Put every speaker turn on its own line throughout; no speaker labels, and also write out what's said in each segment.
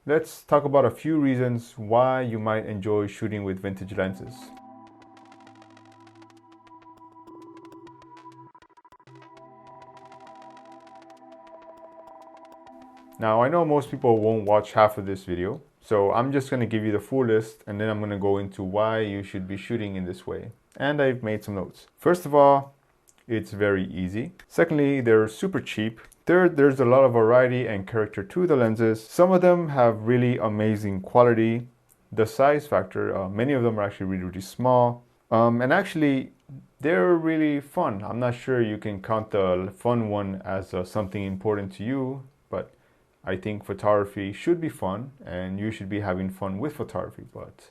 let's talk about a few reasons why you might enjoy shooting with vintage lenses. Now, I know most people won't watch half of this video, so I'm just going to give you the full list and then I'm going to go into why you should be shooting in this way. And I've made some notes. First of all, it's very easy. Secondly, they're super cheap. Third, there's a lot of variety and character to the lenses. Some of them have really amazing quality. The size factor, many of them are actually really small. And actually, they're really fun. I'm not sure you can count the fun one as something important to you, but I think photography should be fun and you should be having fun with photography, but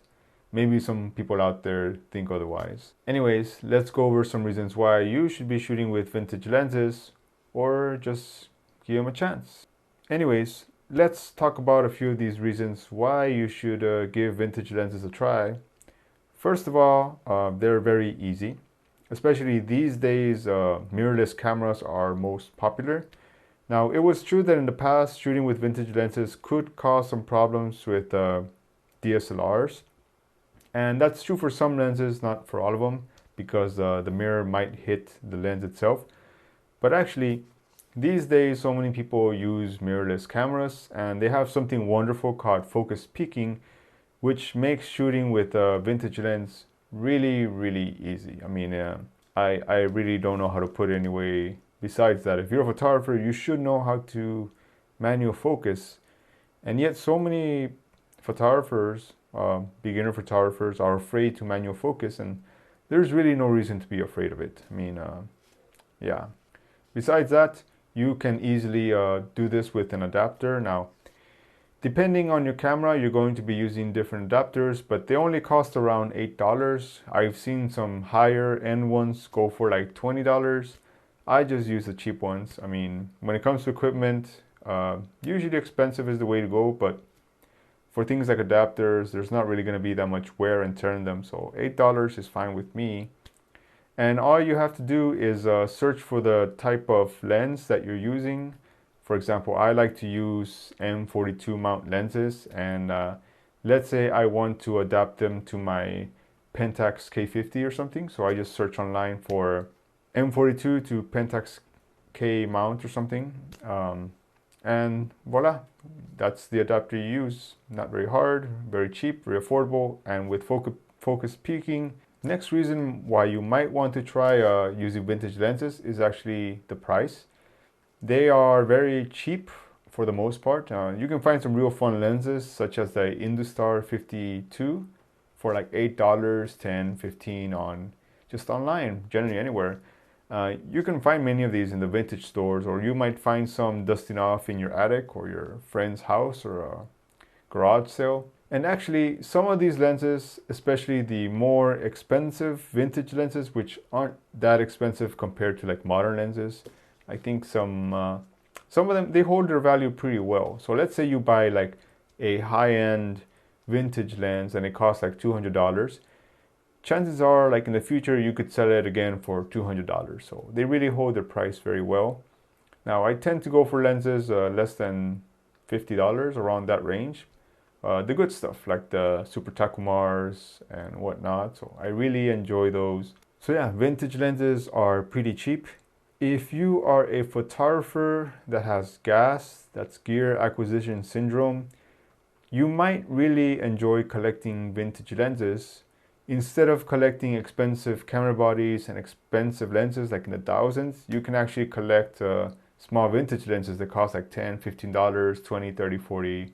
maybe some people out there think otherwise. Anyways, let's go over some reasons why you should be shooting with vintage lenses or just give them a chance. Anyways, let's talk about a few of these reasons why you should give vintage lenses a try. First of all, they're very easy. Especially these days, mirrorless cameras are most popular. Now, it was true that in the past, shooting with vintage lenses could cause some problems with DSLRs. And that's true for some lenses, not for all of them, because the mirror might hit the lens itself. But actually, these days, so many people use mirrorless cameras, and they have something wonderful called focus peaking, which makes shooting with a vintage lens really, really easy. I mean, I really don't know how to put it anyway. Besides that, if you're a photographer, you should know how to manual focus. And yet so many photographers, beginner photographers, are afraid to manual focus, and there's really no reason to be afraid of it. I mean, yeah. Besides that, you can easily do this with an adapter. Now, depending on your camera, you're going to be using different adapters, but they only cost around $8. I've seen some higher end ones go for like $20. I just use the cheap ones. I mean, when it comes to equipment, usually expensive is the way to go, but for things like adapters, there's not really going to be that much wear and tear in them, so $8 is fine with me. And all you have to do is search for the type of lens that you're using. For example, I like to use M42 mount lenses, and let's say I want to adapt them to my Pentax K50 or something, so I just search online for M42 to Pentax K mount or something, and voila, that's the adapter you use. Not very hard, very cheap, very affordable, and with focus peaking. Next reason why you might want to try using vintage lenses is actually the price. They are very cheap for the most part. You can find some real fun lenses such as the Industar 52 for like $8, $10, $15 on just online, generally anywhere. You can find many of these in the vintage stores, or you might find some dusting off in your attic or your friend's house or a garage sale. And actually, some of these lenses, especially the more expensive vintage lenses, which aren't that expensive compared to like modern lenses, I think some of them, they hold their value pretty well. So let's say you buy like a high-end vintage lens and it costs like $200. Chances are, like in the future, you could sell it again for $200. So they really hold their price very well. Now, I tend to go for lenses less than $50, around that range. The good stuff, like the Super Takumars and whatnot. So I really enjoy those. So yeah, vintage lenses are pretty cheap. If you are a photographer that has GAS, that's gear acquisition syndrome, you might really enjoy collecting vintage lenses. Instead of collecting expensive camera bodies and expensive lenses like in the thousands, you can actually collect small vintage lenses that cost like $10, $15, $20, $30, $40.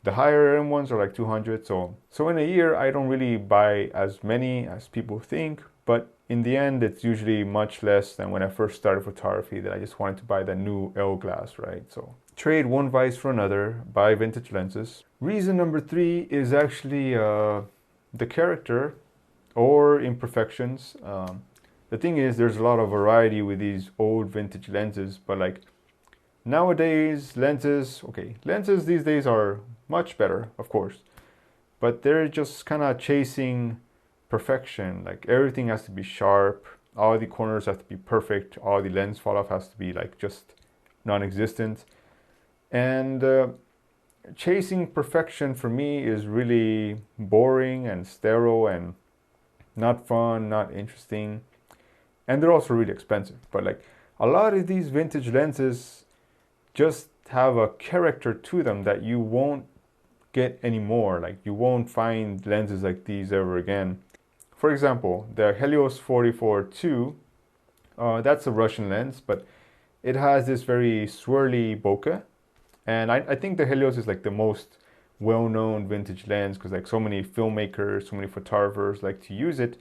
The higher end ones are like $200. So in a year, I don't really buy as many as people think, but in the end, it's usually much less than when I first started photography, that I just wanted to buy the new L glass, right? So trade one vice for another, buy vintage lenses. Reason number 3 is actually the character or imperfections. The thing is, there's a lot of variety with these old vintage lenses, but like nowadays, lenses these days are much better, of course, but they're just kind of chasing perfection. Like everything has to be sharp, all the corners have to be perfect, all the lens fall off has to be like just non-existent, and chasing perfection for me is really boring and sterile and not fun, not interesting. And they're also really expensive. But like a lot of these vintage lenses just have a character to them that you won't get anymore. Like you won't find lenses like these ever again. For example, the Helios 44-2, that's a Russian lens, but it has this very swirly bokeh. And I think the Helios is like the most well-known vintage lens because like so many filmmakers, so many photographers like to use it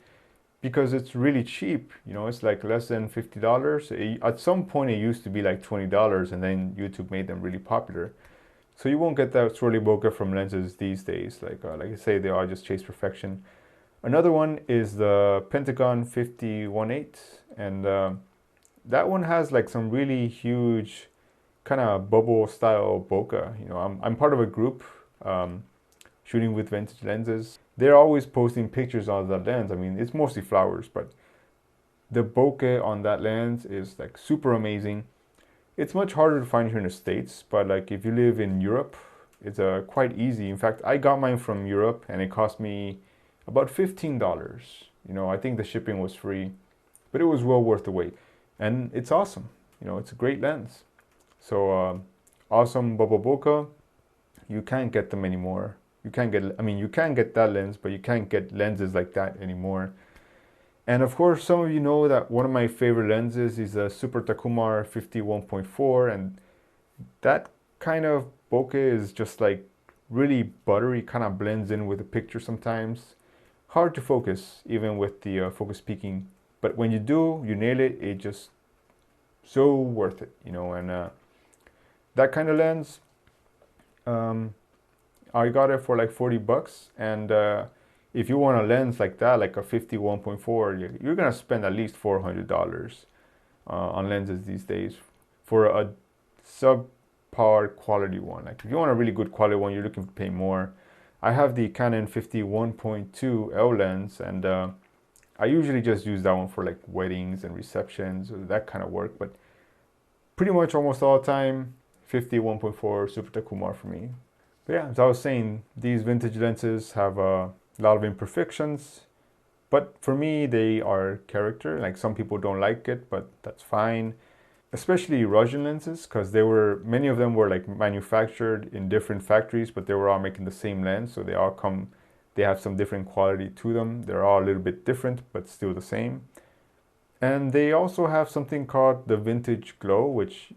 because it's really cheap. You know, it's like less than $50. At some point it used to be like $20 and then YouTube made them really popular. So you won't get that swirly bokeh from lenses these days. Like I say, they all just chase perfection. Another one is the Pentagon 50-1.8, and that one has like some really huge kind of bubble style bokeh. You know, I'm part of a group shooting with vintage lenses. They're always posting pictures of that lens. I mean, it's mostly flowers, but the bokeh on that lens is like super amazing. It's much harder to find here in the States, but like if you live in Europe, it's quite easy. In fact, I got mine from Europe and it cost me about $15. You know, I think the shipping was free, but it was well worth the wait. And it's awesome. You know, it's a great lens. So awesome bubble bokeh. You can't get them anymore. You can't get, I mean, you can get that lens, but you can't get lenses like that anymore. And of course, some of you know that one of my favorite lenses is a Super Takumar 51.4, and that kind of bokeh is just like really buttery, kind of blends in with the picture sometimes. Hard to focus, even with the focus peaking. But when you do, you nail it, it's just so worth it, you know. And that kind of lens, I got it for like $40, and if you want a lens like that, like a 51.4, you're gonna spend at least $400 on lenses these days for a subpar quality one. Like if you want a really good quality one, you're looking to pay more. I have the Canon 51.2 L lens, and I usually just use that one for like weddings and receptions, or that kind of work. But pretty much almost all the time, 51.4 Super Takumar for me. But yeah, as I was saying, these vintage lenses have a lot of imperfections, but for me, they are character. Like some people don't like it, but that's fine. Especially Russian lenses, because many of them were like manufactured in different factories, but they were all making the same lens, so they have some different quality to them. They're all a little bit different, but still the same. And they also have something called the vintage glow, which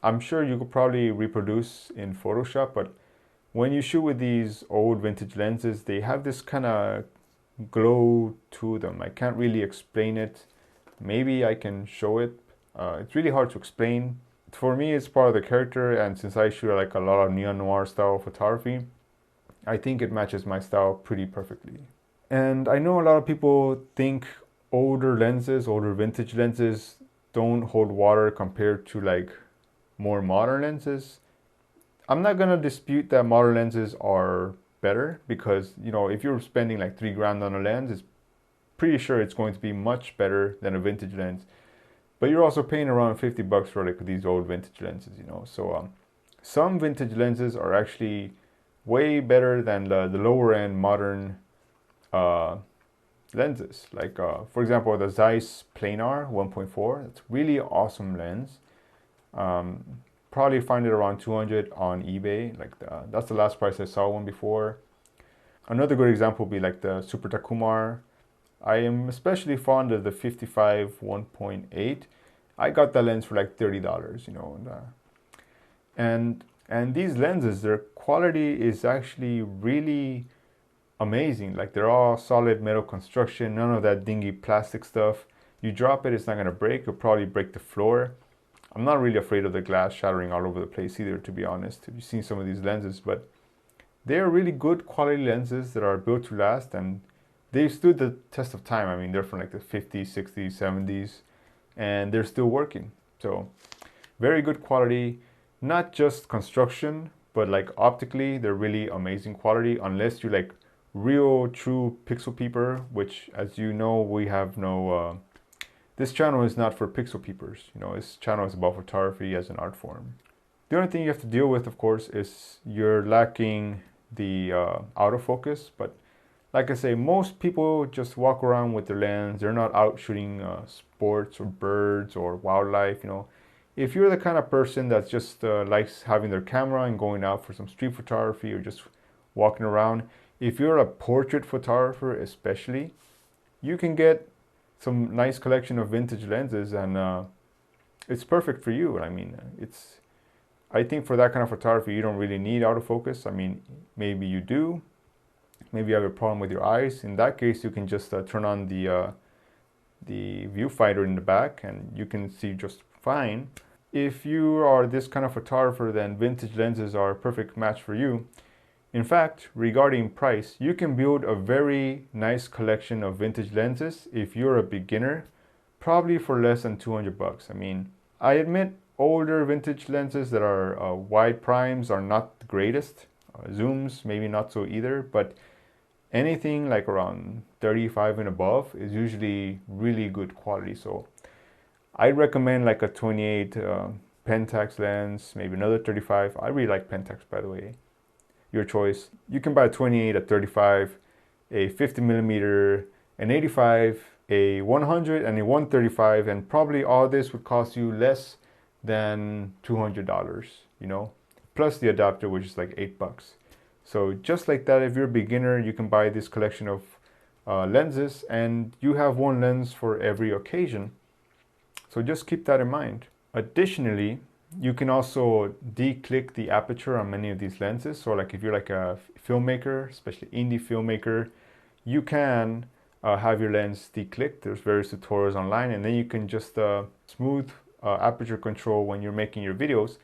I'm sure you could probably reproduce in Photoshop, but when you shoot with these old vintage lenses, they have this kind of glow to them. I can't really explain it. Maybe I can show it. It's really hard to explain. For me, it's part of the character, and since I shoot like a lot of neon noir style photography, I think it matches my style pretty perfectly. And I know a lot of people think older vintage lenses don't hold water compared to like more modern lenses. I'm not gonna dispute that modern lenses are better because, you know, if you're spending like $3,000 on a lens, it's pretty sure it's going to be much better than a vintage lens. But you're also paying around $50 for like these old vintage lenses, you know. So some vintage lenses are actually way better than the lower end modern lenses. Like for example, the Zeiss Planar 1.4. That's really awesome lens. Probably find it around 200 on eBay. Like that's the last price I saw one before. Another good example would be like the Super Takumar. I am especially fond of the 55 1.8. I got that lens for like $30, you know. And these lenses, their quality is actually really amazing. Like they're all solid metal construction, none of that dingy plastic stuff. You drop it, it's not gonna break. It'll probably break the floor. I'm not really afraid of the glass shattering all over the place either, to be honest. You've seen some of these lenses, but they're really good quality lenses that are built to last, and they've stood the test of time. I mean, they're from like the 50s, 60s, 70s, and they're still working. So very good quality, not just construction, but like optically, they're really amazing quality, unless you like real true pixel peeper, which, as you know, we have no, this channel is not for pixel peepers. You know, this channel is about photography as an art form. The only thing you have to deal with, of course, is you're lacking the autofocus. But like I say, most people just walk around with their lens. They're not out shooting sports or birds or wildlife, you know. If you're the kind of person that just likes having their camera and going out for some street photography or just walking around, if you're a portrait photographer especially, you can get some nice collection of vintage lenses, and it's perfect for you. I mean, I think for that kind of photography, you don't really need autofocus. I mean, maybe you do. Maybe you have a problem with your eyes. In that case, you can just turn on the viewfinder in the back and you can see just fine. If you are this kind of photographer, then vintage lenses are a perfect match for you. In fact, regarding price, you can build a very nice collection of vintage lenses if you're a beginner, probably for less than 200 bucks. I mean, I admit older vintage lenses that are wide primes are not the greatest. Zooms, maybe not so either, but anything like around 35 and above is usually really good quality. So I recommend like a 28 Pentax lens, maybe another 35. I really like Pentax, by the way. Your choice. You can buy a 28, a 35, a 50 millimeter, an 85, a 100, and a 135, and probably all this would cost you less than $200, you know, plus the adapter, which is like $8. So just like that, if you're a beginner, you can buy this collection of lenses, and you have one lens for every occasion. So just keep that in mind. Additionally, you can also declick the aperture on many of these lenses. So like if you're like a filmmaker, especially indie filmmaker, you can have your lens declicked. There's various tutorials online, and then you can just smooth aperture control when you're making your videos.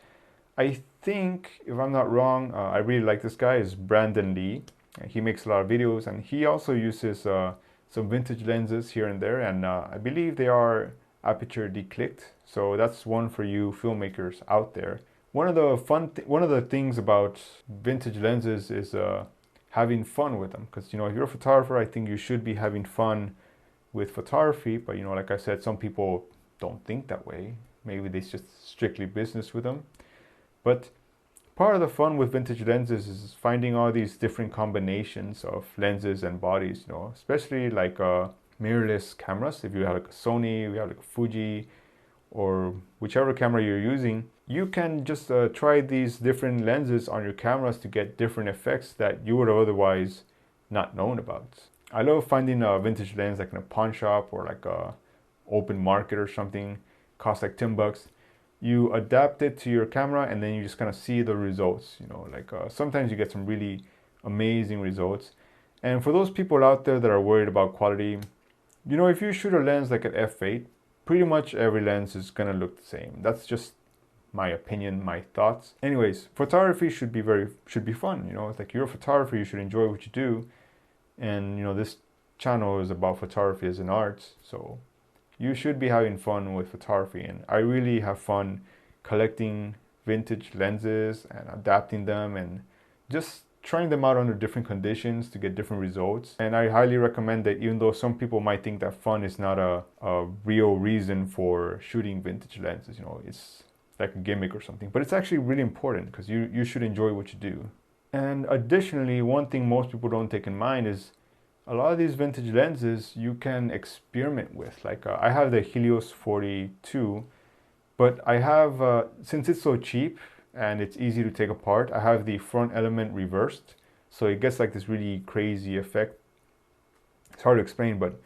I think, if I'm not wrong, I really like this guy, is Brandon Lee. He makes a lot of videos, and he also uses some vintage lenses here and there, and I believe they are aperture declicked. So that's one for you filmmakers out there. One of the things about vintage lenses is having fun with them, because, you know, if you're a photographer, I think you should be having fun with photography. But, you know, like I said, some people don't think that way. Maybe it's just strictly business with them. But part of the fun with vintage lenses is finding all these different combinations of lenses and bodies, you know, especially like mirrorless cameras. If you have like a Sony, you have like a Fuji, or whichever camera you're using, you can just try these different lenses on your cameras to get different effects that you would have otherwise not known about. I love finding a vintage lens like in a pawn shop or like a open market or something. Costs like $10. You adapt it to your camera, and then you just kind of see the results. You know, like sometimes you get some really amazing results. And for those people out there that are worried about quality, you know, if you shoot a lens like an f8, pretty much every lens is gonna look the same. That's just my opinion, my thoughts. Anyways, photography should be fun. You know, it's like you're a photographer, you should enjoy what you do. And you know, this channel is about photography as an art, so you should be having fun with photography. And I really have fun collecting vintage lenses and adapting them and just trying them out under different conditions to get different results. And I highly recommend that, even though some people might think that fun is not a real reason for shooting vintage lenses, you know, it's like a gimmick or something, but it's actually really important because you should enjoy what you do. And additionally, one thing most people don't take in mind is a lot of these vintage lenses you can experiment with. Like I have the Helios 42, but I have, since it's so cheap and it's easy to take apart, I have the front element reversed. So it gets like this really crazy effect. It's hard to explain, but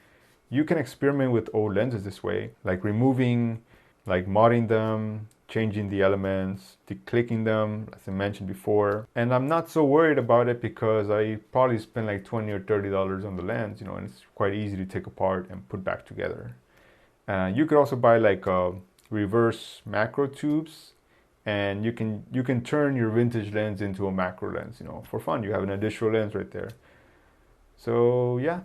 you can experiment with old lenses this way, like removing, like modding them, changing the elements, declicking them, as I mentioned before. And I'm not so worried about it because I probably spend like $20 or $30 on the lens, you know, and it's quite easy to take apart and put back together. You could also buy like reverse macro tubes, and you can turn your vintage lens into a macro lens, you know, for fun. You have an additional lens right there. So yeah,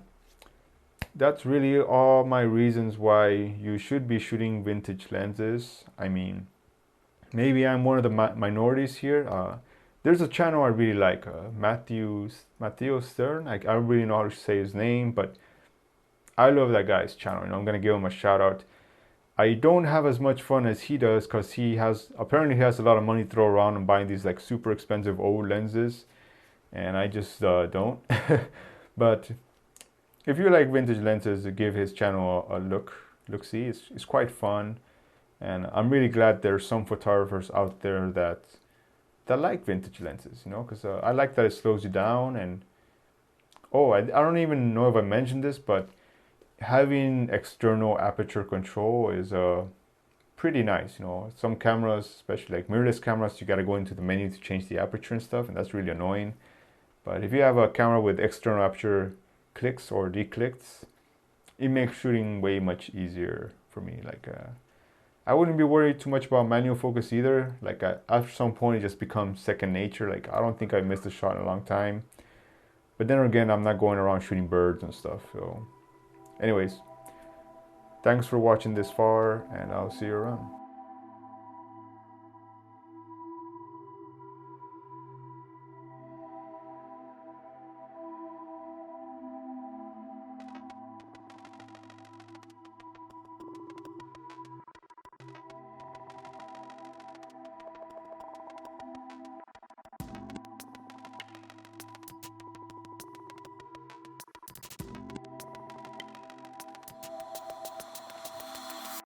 that's really all my reasons why you should be shooting vintage lenses. I mean, maybe I'm one of the minorities here. There's a channel I really like, Mathieu Stern. I don't really know how to say his name, but I love that guy's channel. You know, I'm gonna give him a shout out. I don't have as much fun as he does because apparently he has a lot of money to throw around and buying these like super expensive old lenses, and I just don't. But if you like vintage lenses, give his channel a look-see. It's quite fun, and I'm really glad there's some photographers out there that like vintage lenses, you know, because I like that it slows you down. And oh, I don't even know if I mentioned this, but having external aperture control is pretty nice. You know, some cameras, especially like mirrorless cameras, you got to go into the menu to change the aperture and stuff, and that's really annoying. But if you have a camera with external aperture clicks or declicks, it makes shooting way much easier for me. Like I wouldn't be worried too much about manual focus either. Like after some point it just becomes second nature. Like I don't think I missed a shot in a long time. But then again, I'm not going around shooting birds and stuff. So anyways, thanks for watching this far, and I'll see you around.